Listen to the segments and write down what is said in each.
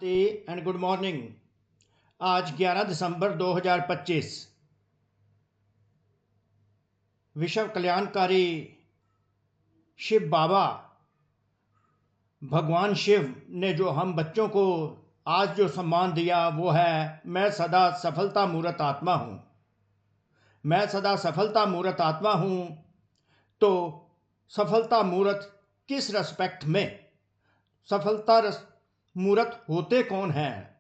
Shanti and good morning. आज 11 दिसंबर 2025 विश्व कल्याणकारी शिव बाबा भगवान शिव ने जो हम बच्चों को आज जो सम्मान दिया वो है, मैं सदा सफलता मूर्त आत्मा हूँ। मैं सदा सफलता मूर्त आत्मा हूँ। तो सफलता मूर्त किस रेस्पेक्ट में? सफलता मूर्त होते कौन हैं?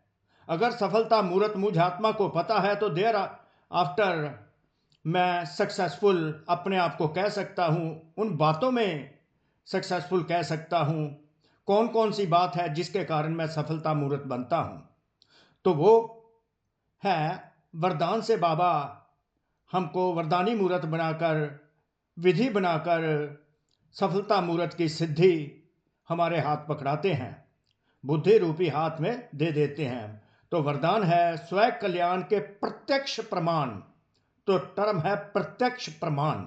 अगर सफलता मूर्त मुझ आत्मा को पता है तो देयर आफ्टर मैं सक्सेसफुल अपने आप को कह सकता हूँ। उन बातों में सक्सेसफुल कह सकता हूँ। कौन कौन सी बात है जिसके कारण मैं सफलता मूर्त बनता हूँ? तो वो है वरदान से बाबा हमको वरदानी मूर्त बनाकर, विधि बनाकर सफलता मूर्त की सिद्धि हमारे हाथ पकड़ाते हैं, बुद्धि रूपी हाथ में दे देते हैं। तो वरदान है स्वयं कल्याण के प्रत्यक्ष प्रमाण। तो टर्म है प्रत्यक्ष प्रमाण।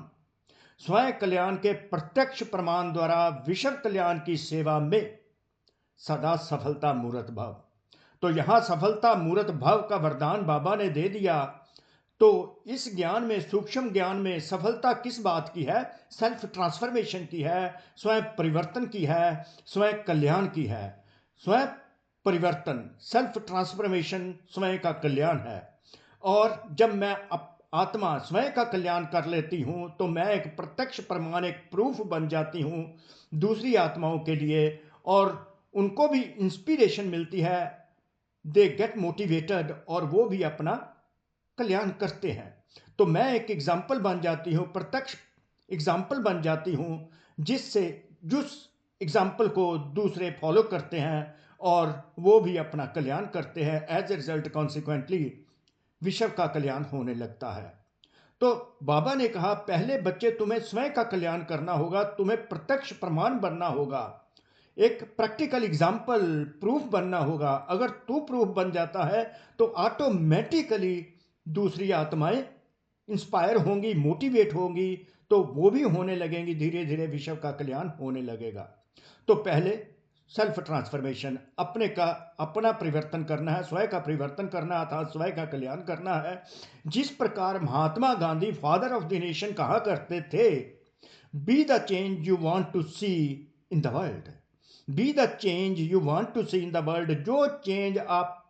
स्वयं कल्याण के प्रत्यक्ष प्रमाण द्वारा विश्व कल्याण की सेवा में सदा सफलता मूर्त भव। तो यहां सफलता मूर्त भव का वरदान बाबा ने दे दिया। तो इस ज्ञान में, सूक्ष्म ज्ञान में सफलता किस बात की है? सेल्फ ट्रांसफॉर्मेशन की है, स्वयं परिवर्तन की है, स्वयं कल्याण की है। स्वयं परिवर्तन, सेल्फ ट्रांसफॉर्मेशन स्वयं का कल्याण है। और जब मैं आत्मा स्वयं का कल्याण कर लेती हूं तो मैं एक प्रत्यक्ष प्रमाण, एक प्रूफ बन जाती हूं दूसरी आत्माओं के लिए, और उनको भी इंस्पिरेशन मिलती है। दे गेट मोटिवेटेड और वो भी अपना कल्याण करते हैं। तो मैं एक एग्जाम्पल बन जाती हूँ, प्रत्यक्ष एग्जाम्पल बन जाती हूँ, जिससे जिस एग्जाम्पल को दूसरे फॉलो करते हैं और वो भी अपना कल्याण करते हैं। एज ए रिजल्ट कॉन्सिक्वेंटली विश्व का कल्याण होने लगता है। तो बाबा ने कहा पहले बच्चे तुम्हें स्वयं का कल्याण करना होगा, तुम्हें प्रत्यक्ष प्रमाण बनना होगा, एक प्रैक्टिकल एग्जाम्पल, प्रूफ बनना होगा। अगर तू प्रूफ बन जाता है तो ऑटोमेटिकली दूसरी आत्माएं इंस्पायर होंगी, मोटिवेट होंगी, तो वो भी होने लगेंगी। धीरे धीरे विश्व का कल्याण होने लगेगा। तो पहले सेल्फ ट्रांसफॉर्मेशन, अपना परिवर्तन करना है, स्वयं का परिवर्तन करना अर्थात स्वयं का कल्याण करना है। जिस प्रकार Mahatma Gandhi father of the nation कहा करते थे, be the change you want to see in the world. Be the change you want to see in the world. जो चेंज आप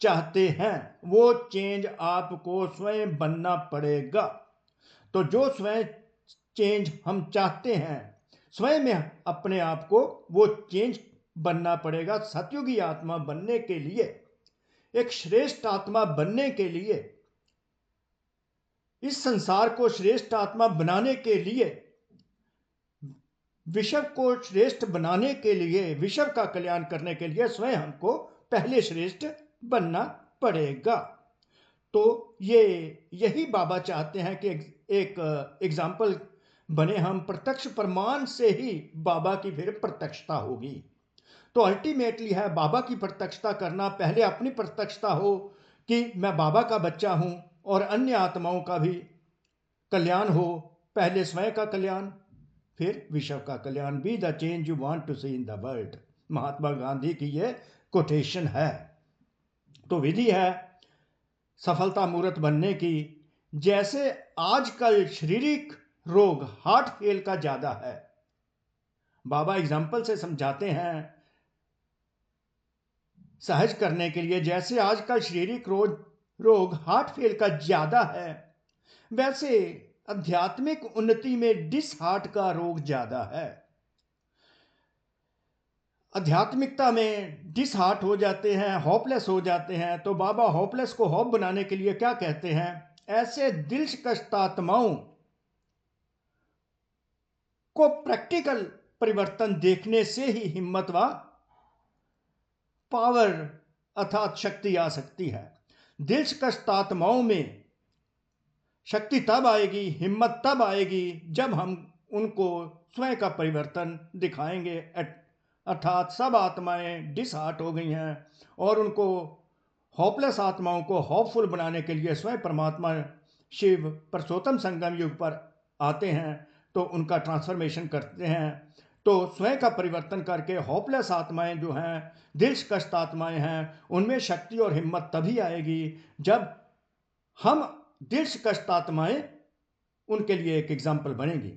चाहते हैं वो चेंज आपको स्वयं बनना पड़ेगा। तो जो स्वयं चेंज हम चाहते हैं, स्वयं में अपने आप को वो चेंज बनना पड़ेगा। सतयुगी आत्मा बनने के लिए, एक श्रेष्ठ आत्मा बनने के लिए, इस संसार को श्रेष्ठ आत्मा बनाने के लिए, विश्व को श्रेष्ठ बनाने के लिए, विश्व का कल्याण करने के लिए स्वयं हमको पहले श्रेष्ठ बनना पड़ेगा। तो यही बाबा चाहते हैं कि एक एग्जाम्पल बने हम। प्रत्यक्ष प्रमाण से ही बाबा की फिर प्रत्यक्षता होगी। तो अल्टीमेटली है बाबा की प्रत्यक्षता करना। पहले अपनी प्रत्यक्षता हो कि मैं बाबा का बच्चा हूं और अन्य आत्माओं का भी कल्याण हो। पहले स्वयं का कल्याण, फिर विश्व का कल्याण। Be the change you want to see in the world, Mahatma Gandhi की ये कोटेशन है। तो विधि है सफलता मूर्त बनने की। जैसे आजकल शारीरिक रोग, हार्ट फेल का ज्यादा है, बाबा एग्जाम्पल से समझाते हैं सहज करने के लिए। जैसे आजकल शारीरिक रोग हार्ट फेल का ज्यादा है, वैसे आध्यात्मिक उन्नति में डिसहार्ट का रोग ज्यादा है। आध्यात्मिकता में डिसहार्ट हो जाते हैं, होपलेस हो जाते हैं। तो बाबा होपलेस को होप बनाने के लिए क्या कहते हैं? ऐसे दिलकश आत्माओं को प्रैक्टिकल परिवर्तन देखने से ही हिम्मत व पावर अर्थात शक्ति आ सकती है। दिलकश आत्माओं में शक्ति तब आएगी, हिम्मत तब आएगी जब हम उनको स्वयं का परिवर्तन दिखाएंगे। अर्थात सब आत्माएं डिसहार्ट हो गई हैं और उनको होपलेस आत्माओं को होपफुल बनाने के लिए स्वयं परमात्मा शिव पुरुषोत्तम संगम युग पर आते हैं, तो उनका ट्रांसफॉर्मेशन करते हैं। तो स्वयं का परिवर्तन करके होपलेस आत्माएं जो हैं, दिलकश आत्माएं हैं, उनमें शक्ति और हिम्मत तभी आएगी जब हम दिलकश आत्माएं उनके लिए एक एग्जाम्पल बनेगी।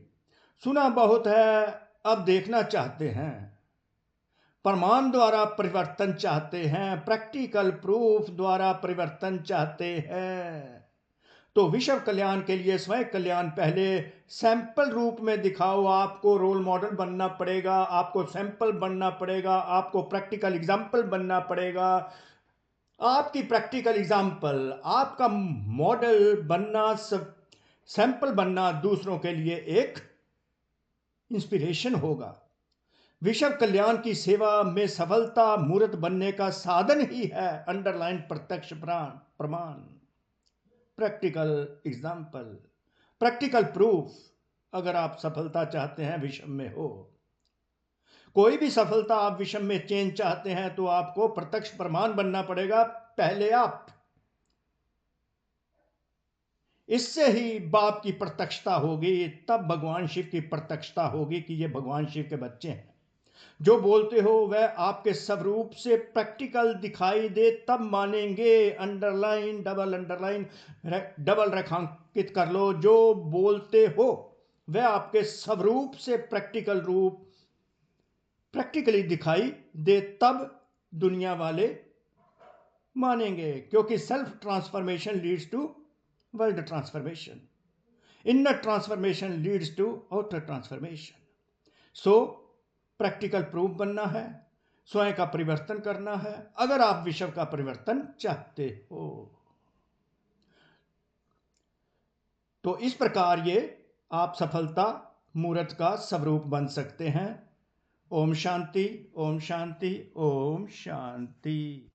सुना बहुत है, अब देखना चाहते हैं। प्रमाण द्वारा परिवर्तन चाहते हैं, प्रैक्टिकल प्रूफ द्वारा परिवर्तन चाहते हैं। तो विश्व कल्याण के लिए स्वयं कल्याण पहले सैंपल रूप में दिखाओ। आपको रोल मॉडल बनना पड़ेगा, आपको सैंपल बनना पड़ेगा, आपको प्रैक्टिकल एग्जाम्पल बनना पड़ेगा। आपकी प्रैक्टिकल एग्जाम्पल, आपका मॉडल बनना, सैंपल बनना दूसरों के लिए एक इंस्पिरेशन होगा। विश्व कल्याण की सेवा में सफलता मूर्त बनने का साधन ही है अंडरलाइन प्रत्यक्ष प्रमाण, प्रैक्टिकल एग्जाम्पल, प्रैक्टिकल प्रूफ। अगर आप सफलता चाहते हैं, विश्व में हो, कोई भी सफलता आप विश्व में चेंज चाहते हैं, तो आपको प्रत्यक्ष प्रमाण बनना पड़ेगा पहले आप। इससे ही बाप की प्रत्यक्षता होगी, तब भगवान शिव की प्रत्यक्षता होगी कि ये भगवान शिव के बच्चे हैं। जो बोलते हो वह आपके स्वरूप से प्रैक्टिकल दिखाई दे तब मानेंगे। अंडरलाइन, डबल रेखांकित कर लो। जो बोलते हो वह आपके स्वरूप से प्रैक्टिकली दिखाई दे तब दुनिया वाले मानेंगे, क्योंकि self transformation leads to world transformation, inner transformation leads to outer transformation. So practical proof बनना है, स्वयं का परिवर्तन करना है, अगर आप विश्व का परिवर्तन चाहते हो। तो इस प्रकार ये आप सफलता मूर्त का स्वरूप बन सकते हैं। ओम शांति, ओम शांति, ओम शांति।